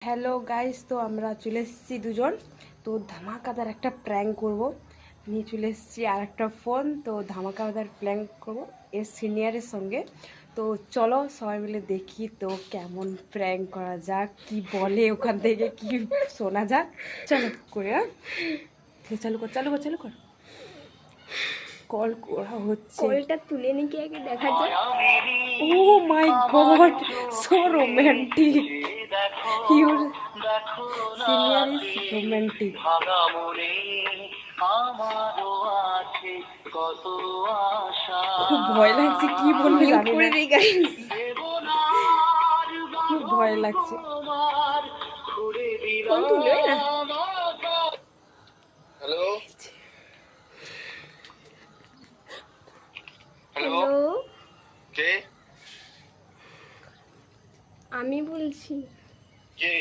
Hello guys, তো আমরা চলে এসেছি দুজন। তো ধামাকাদার একটা প্র্যাঙ্ক করব, নিয়ে চলে এসেছি আর একটা ফোন। তো ধামাকাদার প্র্যাঙ্ক করব এর সিনিয়রের সঙ্গে। তো চলো সবাই মিলে দেখি তো কেমন প্র্যাঙ্ক করা যাক, কি বলে ওখান থেকে কি শোনা যাক। চলো করে চালু কর চালু কর চালু কর। কল করা হচ্ছে। কলটা তুলে নাকি আগে দেখা যায়। Oh my god, so romantic. Your senior is romantic. খুব ভয় লাগছে, কি বলবে মিউট জানি করে না, দিই গাইস। খুব ভয় লাগছে। ফোন তুলবে না। হ্যালো হ্যালো, হ্যালো, কে? আমি বলছি। কে?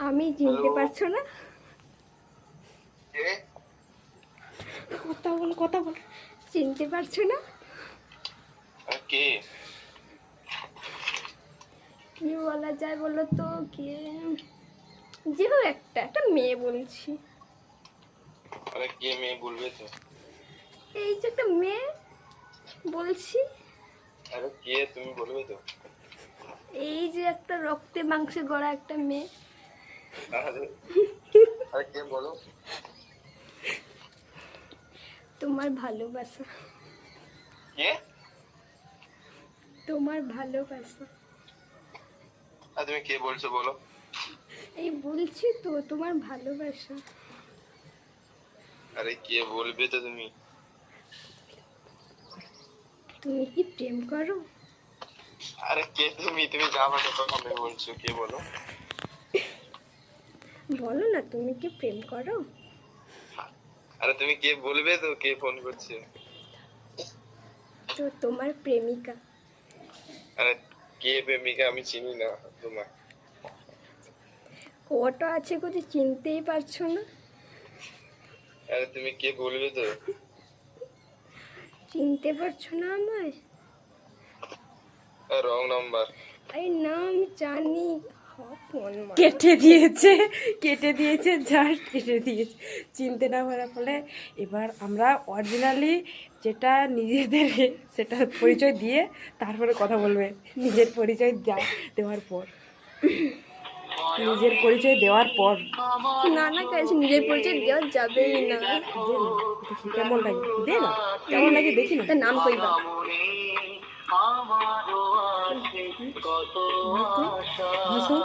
আমি চিনতে হ্যালো? পারছো না? কে? কথা বল কথা বল। চিনতে পারছো না? কে? কি বলা যায় বলো তো? কে? যে হোক একটা একটা মেয়ে বলছি। আরে কে মেয়ে বলবে তো? এই যে একটা মেয়ে বলছি। আরে কে তুমি বলবে তো? এই যে একটা রক্তে মাংসে গড়া একটা মেয়ে। আরে আরে কে বলো? তোমার ভালোবাসা, কে? তোমার ভালোবাসা। আর তুমি কে বলছো বলো? এই বলছি তো তোমার ভালোবাসা। আরে কে বলবে তো তুমি? তুমি কি প্রেম করো? আরে কে তুমি? তুমি যা ভালো তখন বলছো, কে বলো? বলো না, তুমি কি প্রেম করো? আরে তুমি কে বলবে তো, কে ফোন করছে? তো তোমার প্রেমিকা। আরে কে প্রেমিকা? আমি চিনি না তোমার। কটা আছে কোথায় চিনতেই পারছো না? আরে তুমি কে বলবে তো? চিনতে পারছো না আমায়? Wrong number. আরে না, আমি জানি। ফোন কেটে দিয়েছে, কেটে দিয়েছে, জাস্ট কেটে দিয়েছে চিনতে না পারার ফলে। এবার আমরা অরিজিনালি যেটা নিজেদের সেটা পরিচয় দিয়ে তারপরে কথা বলবে। নিজের পরিচয় দেওয়ার পর, নিজের পরিচয় দেওয়ার পর। না না কাছে নিজের পরিচয় দেওয়া যাবেই না। দে না, দেখি কেমন লাগে, দে না কেমন লাগে দেখি না। তার নাম কইবা। হাসো।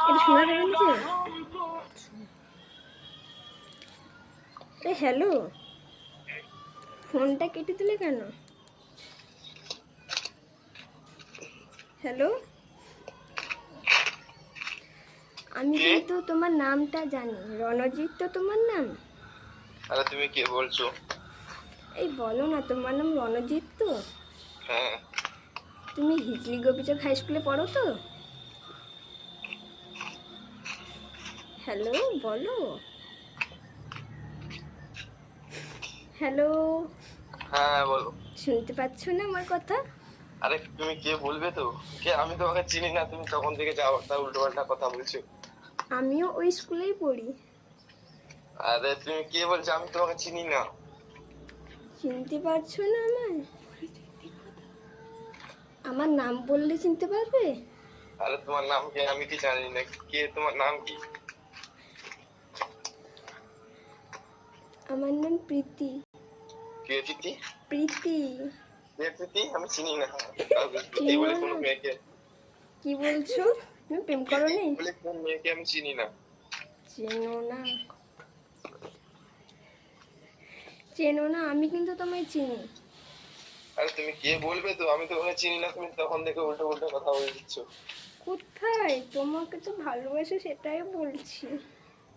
এটা শোনা যাবে নিচে? হ্যালো, ফোনটা কেটে দিলে কেন? হ্যালো, আমি কিন্তু তোমার নামটা জানি। রণজিৎ তো তোমার নাম? আরে তুমি কে বলছো? এই বলো না, তোমার নাম রণজিৎ তো? হ্যাঁ। তুমি হিজলি গোপীচক হাই স্কুলে পড়ো তো? হ্যালো, বলো। হ্যালো, হ্যাঁ বলো। শুনতে পাচ্ছ না আমার কথা? আরে তুমি কে বলবে তো? কে? আমি তোমাকে চিনি না, তুমি তখন থেকে যাও তা উল্টো পাল্টা কথা বলছো। আমিও ওই স্কুলেই পড়ি। আরে তুমি কে বলছো? আমি তোমাকে চিনি না। চিনতে পারছো না আমায়? আমার নাম বললে চিনতে পারবে? আরে তোমার নাম কি? আমি কি জানি না। কে? তোমার নাম কি? আমার নাম প্রীতি। কে প্রীতি? প্রীতি। কে প্রীতি? আমি চিনি না। প্রীতি চিনো বলে না? কোনো মেয়েকে, কি বলছো? তুমি প্রেম করো নি? বলে কোন মেয়েকে আমি চিনি না। চেনো না? চেনো না? আমি কিন্তু তোমায় চিনি। আরে তুমি কে বলবে তো? আমি তোমাকে চিনি না, তুমি তখন থেকে উল্টো উল্টো কথা বলে দিচ্ছ। কোথায়? তোমাকে তো ভালোবাসে সেটাই বলছি।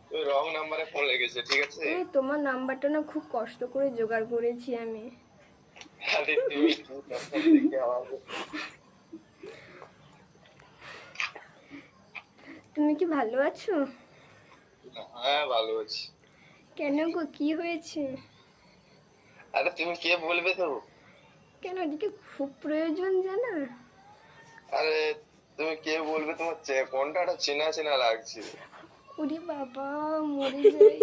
তুমি রং নাম্বারে ফোন লেগেছে, ঠিক আছে? এই তোমার নাম্বারটা না খুব কষ্ট করে জোগাড় করেছি আমি। আরে তুমি কি তখন থেকে আমাকে। তুমি কি ভালো আছো? হ্যাঁ ভালো আছি। কেন গো, কি হয়েছে? আরে তুমি কে বলবে তো? কেন এদিকে খুব প্রয়োজন জানা? আরে তুমি কে বলবে, তোমার কণ্ঠটা চেনা চেনা লাগছে। ওরে বাবা, মরে যাই।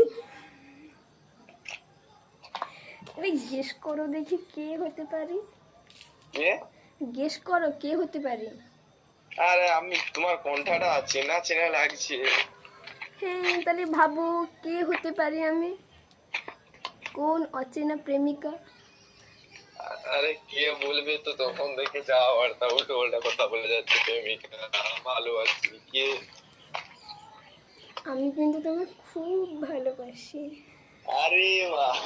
আরে গেস করো দেখি কে হতে পারি। কে? গেস করো কে হতে পারি। আরে আমি তোমার কণ্ঠটা চেনা চেনা লাগছে। হ্যাঁ, তাহলে ভাবো কে হতে পারি আমি। কোন অচেনা প্রেমিকা? আরে কে বলবে তো, তখন দেখে যাও আর তা উল্টো উল্টা কথা বলে যাচ্ছে প্রেমিকা, ভালো আছি কে? আমি কিন্তু তোমাকে খুব ভালোবাসি। আরে বাহ,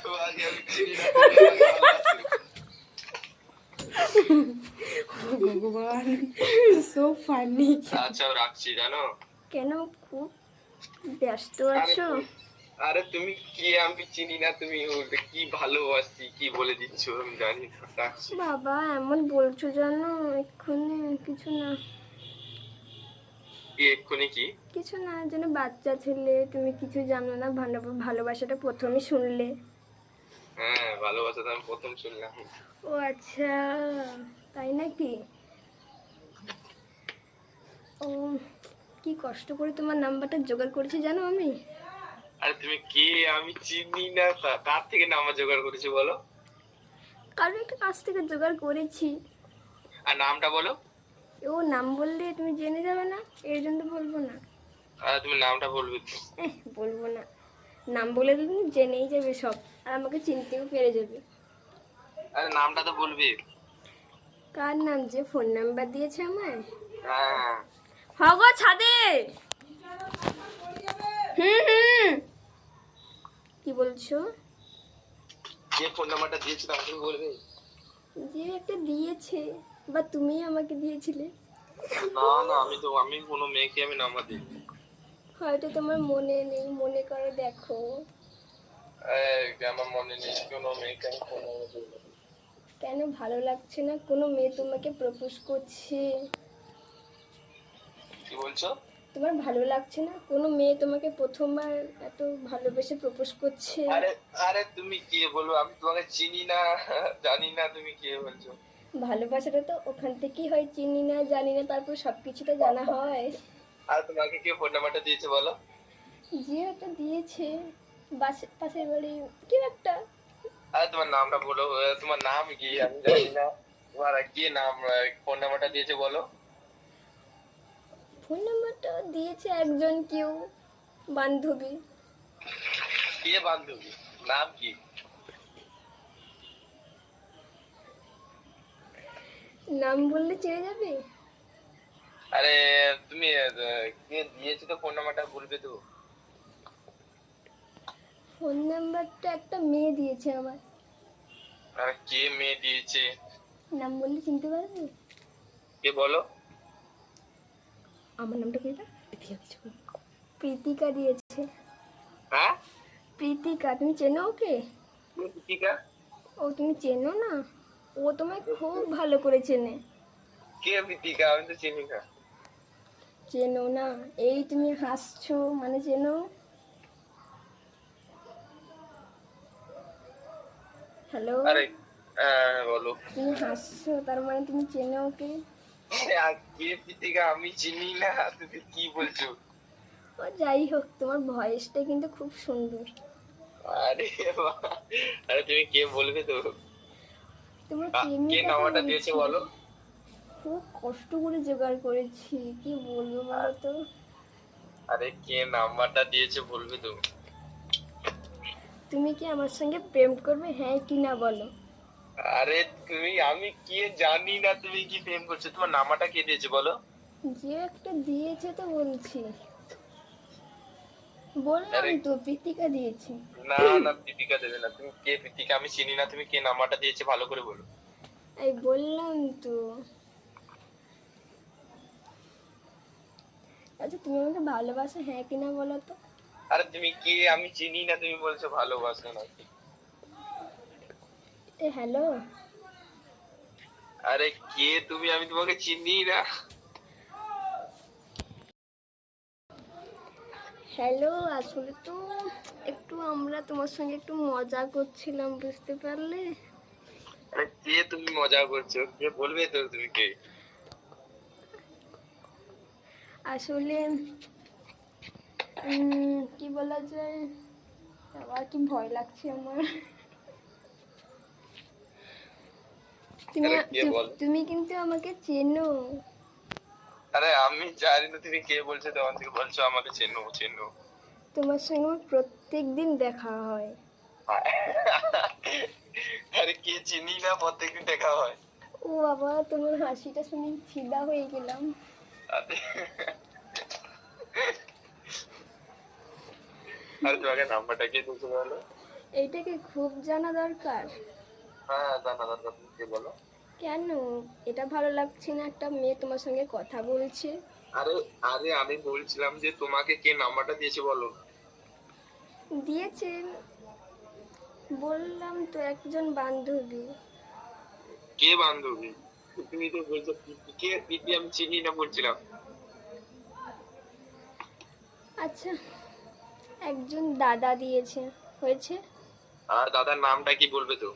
তোমাকে আমি চিনি না, তুমি আমাকে ভালোবাসো। ভগবান, সো ফানি। আচ্ছা রাখছি, জানো। কেন, খুব ব্যস্ত আছো? আরে তুমি কে, আমি চিনি না, তুমি বলতে কি ভালোবাসি কি বলে দিচ্ছ, আমি জানি না, রাখছি। বাবা এমন বলছো জানো, এক্ষুনি কিছু না। কি এক্ষুনি কি? কিছু না, যেন বাচ্চা ছেলে, তুমি কিছু জানো না, ভালোবাসাটা প্রথমে শুনলে। হ্যাঁ, ভালোবাসা তো আমি প্রথম শুনলাম। ও আচ্ছা, তাই নাকি? ও, কি কষ্ট করে তোমার নাম্বারটা জোগাড় করেছি জানো আমি। আরে তুমি কে, আমি চিনি না, কার থেকে নাম্বার জোগাড় করেছো বলো? কারো একটা কাছ থেকে জোগাড় করেছি। আর নামটা বলো। ও নাম বললে তুমি জেনে যাবে না, এর জন্য বলবো না। আরে তুমি নামটা বলবে তো। বলবো না। নাম বলে দিলে তুমি জেনেই যাবে সব, আর আমাকে চিনতেও পেরে যাবে। আরে নামটা তো বলবে। কার নাম? যে ফোন নাম্বার দিয়েছে আমায়। হ্যাঁ। হগো ছাদে। হুম, কি বলছো? যে ফোন নাম্বারটা দিয়েছো তাকে তুমি বলবে। যে একটা দিয়েছে, বা তুমি আমাকে দিয়েছিলে। না না, আমি কোনো মেয়েকে আমি নাম্বার দিই। হয়তো তোমার মনে নেই, মনে করে দেখো। আমার মনে নেই কোনো মেয়েকে আমি ফোন নাম্বার দিই। কেন ভালো লাগছে না? কোনো মেয়ে তোমাকে প্রপোজ করছে। কি বলছো? তোমার ভালো লাগছে না? কোনো মেয়ে তোমাকে প্রথমবার এত ভালোবেসে প্রপোজ করছে। আরে আরে তুমি কে বলবো, আমি তোমাকে চিনি না, জানি না, তুমি কে বলছো? ভালোবাসাটা তো ওখান থেকেই হয়, চিনি না জানি না, তারপর সবকিছু তো জানা হয়। আর তোমাকে কে ফোন নাম্বারটা দিয়েছে বলো? যে একটা দিয়েছে, পাশের বাড়ি কেউ একটা। আরে তোমার নামটা বলো, তোমার নাম কি আমি জানি না, তোমার কি নাম, ফোন নাম্বারটা দিয়েছে বলো? ফোন নাম্বারটা দিয়েছে একজন কেউ, বান্ধবী। কে বান্ধবী, নাম কি? নাম বললে চেনে যাবে। আরে তুমি কে দিয়েছে তো ফোন নাম্বারটা বলবে তো। ফোন নাম্বারটা একটা মেয়ে দিয়েছে আমার। আরে কে মেয়ে দিয়েছে? নাম বললে চিনতে পারবে। কে বলো? আমার নামটা কি? প্রীতিকা দিয়েছে। হ্যাঁ, প্রীতিকা, তুমি চেনো ওকে? প্রীতিকা? ও তুমি চেনো না? ও তোমায় খুব ভালো করে চেনে। কে প্রীতিকা, আমি তো চিনি না। চেনো না? এই তুমি হাসছো মানে চেনো। হ্যালো, আরে বলো। তুমি হাসছো তার মানে তুমি চেনো ওকে। কে প্রীতিকা, আমি চিনি না, তুমি কি বলছো? ও যাই হোক, তোমার ভয়েসটা কিন্তু খুব সুন্দর। আরে আরে তুমি কে বলবে তো। তোমার কে প্রেমিকা নাম্বারটা দিয়েছে বলো? খুব কষ্ট করে জোগাড় করেছি, কি বলবো বলো তো। আরে কে নাম্বারটা দিয়েছে বলবে তো। তুমি কি আমার সঙ্গে প্রেম করবে, হ্যাঁ কি না বলো। আরে তুমি, আমি কে জানি না, তুমি কি প্রেম করছো, তোমার নাম্বারটা কে দিয়েছে বলো? যে একটা দিয়েছে তো বলছি, বললাম আরে তো প্রীতিকা দিয়েছে। না না, প্রীতিকা দেবে না, তুমি কে প্রীতিকা, আমি চিনি না, তুমি কে নাম্বারটা দিয়েছে ভালো করে বলো। এই বললাম তো। আচ্ছা তুমি আমাকে ভালোবাসো, হ্যাঁ কি না বলো তো। আরে তুমি কে, আমি চিনি না, তুমি বলছো ভালোবাসো না। হ্যালো। আরে কে তুমি, আমি তোমাকে চিনি না। হ্যালো, আসলে তো একটু আমরা তোমার সঙ্গে একটু মজা করছিলাম, বুঝতে পারলে। মজা করছো, কে বলবে তো তুমি কে? আসলে কি বলা যায়, আবার কি ভয় লাগছে আমার। তুমি আরে কে বল? তুমি কিন্তু আমাকে চেনো। আরে আমি জানি না তুমি কে বলছো, তখন থেকে বলছো আমাকে চেনো চেনো। তোমার সঙ্গে আমার প্রত্যেক দিন দেখা হয়। আরে কে চিনি না, প্রত্যেকদিন দেখা হয়। ও বাবা, তোমার হাসিটা শুনে ফিদা হয়ে গেলাম। আরে আরে তোমাকে নাম্বারটা কে দিয়েছে বলো? এইটাকে খুব জানা দরকার। হ্যাঁ জানা দরকার, তুমি কে বলো? কেন? এটা ভালো লাগছে না, একটা মেয়ে তোমার সঙ্গে কথা বলছে। আরে আরে আমি বলছিলাম যে তোমাকে কে নাম্বারটা দিয়েছে বলো। দিয়েছেন, বললাম তো একজন বান্ধবী। কে বান্ধবী? তুমি তো বলছো প্রীতি, কে প্রীতি? আমি চিনি না বলছিলাম। আচ্ছা, একজন দাদা দিয়েছে, হয়েছে। আর দাদার নামটা কি বলবে তো?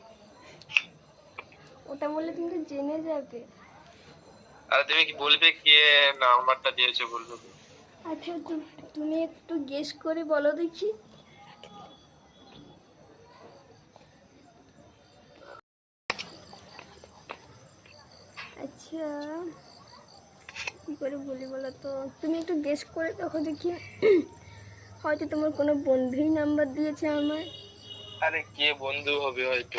ওটা বললে তুমি তো জেনে যাবে। আর তুমি কি বলবে কে নাম্বারটা দিয়েছে বলবে তো? আচ্ছা, তুমি একটু গেস করে বলো দেখি। আচ্ছা, কি করে বলি বলো তো, তুমি একটু গেস করে দেখো দেখি। হয়তো তোমার কোনো বন্ধুই নাম্বার দিয়েছে আমায়। আরে কে বন্ধু হবে হয়তো?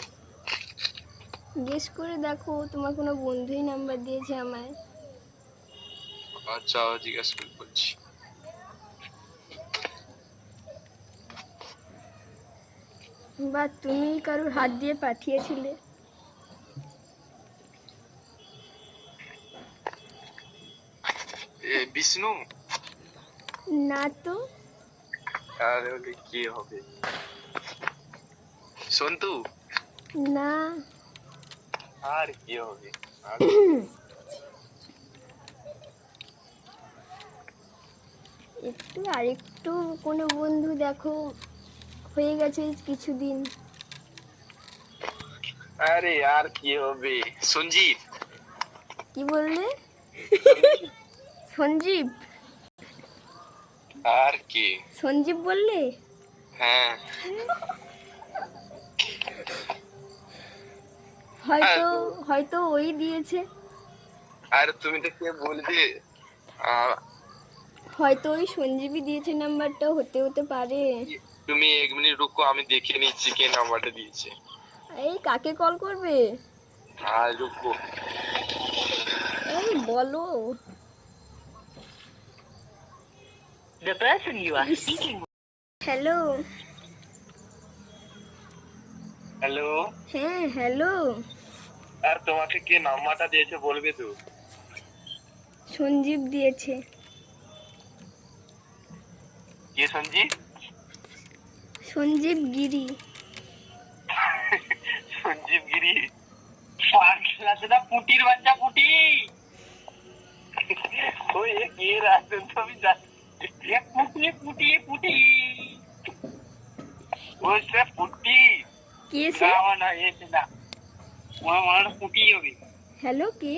গেস করে দেখো, তোমার কোনো বন্ধুই নাম্বার দিয়েছে আমায়। আচ্ছা জিজ্ঞাসা করে বলছি। বা তুমি কারোর হাত দিয়ে পাঠিয়েছিলে। বিষ্ণু? না তো। আরে বলে কে হবে? সন্তু? না। আর কে হবে? একটু আরেকটু কোনো বন্ধু দেখো, হয়ে গেছে কিছুদিন। আরে আর কি হবে? সঞ্জিত? কি বললে? সঞ্জীব? আর কে? সঞ্জীব বললে? হ্যাঁ। হয়তো হয়তো ওই দিয়েছে। আর তুমি তো কে বলবে? আহ, হয়তো ওই সঞ্জীবই দিয়েছে নাম্বারটা, হতে পারে। তুমি 1 মিনিট রুকো, আমি দেখে নিচ্ছি কে নাম্বারটা দিয়েছে। এই কাকে কল করবে? আর রুকো। এই বলো। The person you are speaking with. Hello. Hello. হ্যাঁ হ্যালো। আর তোমাকে কে নাম্বারটা দিয়েছে বলবে তো? সঞ্জীব দিয়েছে। কে সঞ্জিত? সঞ্জীব গিরি। সঞ্জীব গিরি? পাগলা সেটা পুটির বাচ্চা পুটি। ওই কে রাখছেন তো আমি জানি। পুটি পুটি পুটি। ওই সে পুটি। কে সে? না এসে না, আমার পুটি হবে। হ্যালো, কে?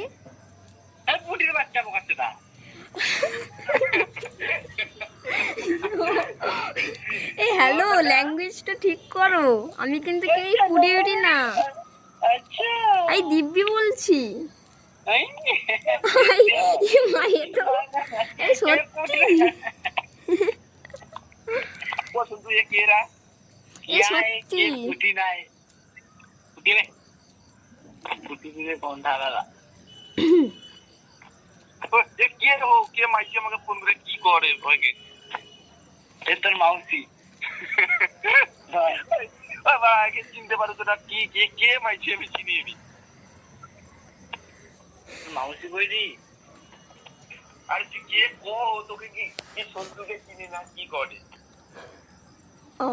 পুটির বাচ্চা বোকাচ্ছে না। এই হ্যালো, ল্যাঙ্গুয়েজটা ঠিক করো। আমি কিন্তু কেই পুড়ে উঠি না। আচ্ছা এই দিব্যি বলছি। এই মায়ে তো, এই সত্যি। শুধু এ কেরা এই সত্যি। পুটি নাই পুটি রে, পুটি দিলে কোন ধারা? কে ও কে মাইছি আমাকে ফোন করে কি করে ভয়কে? এ তোর মাউসি। বাবা আগে চিনতে পারো তো না, কি কে কে মাইছি আমি চিনি নি। মাউসি কইরি? আর তুই কে কো? তোকে কি কি সন্তুকে চিনি না কি করে? ও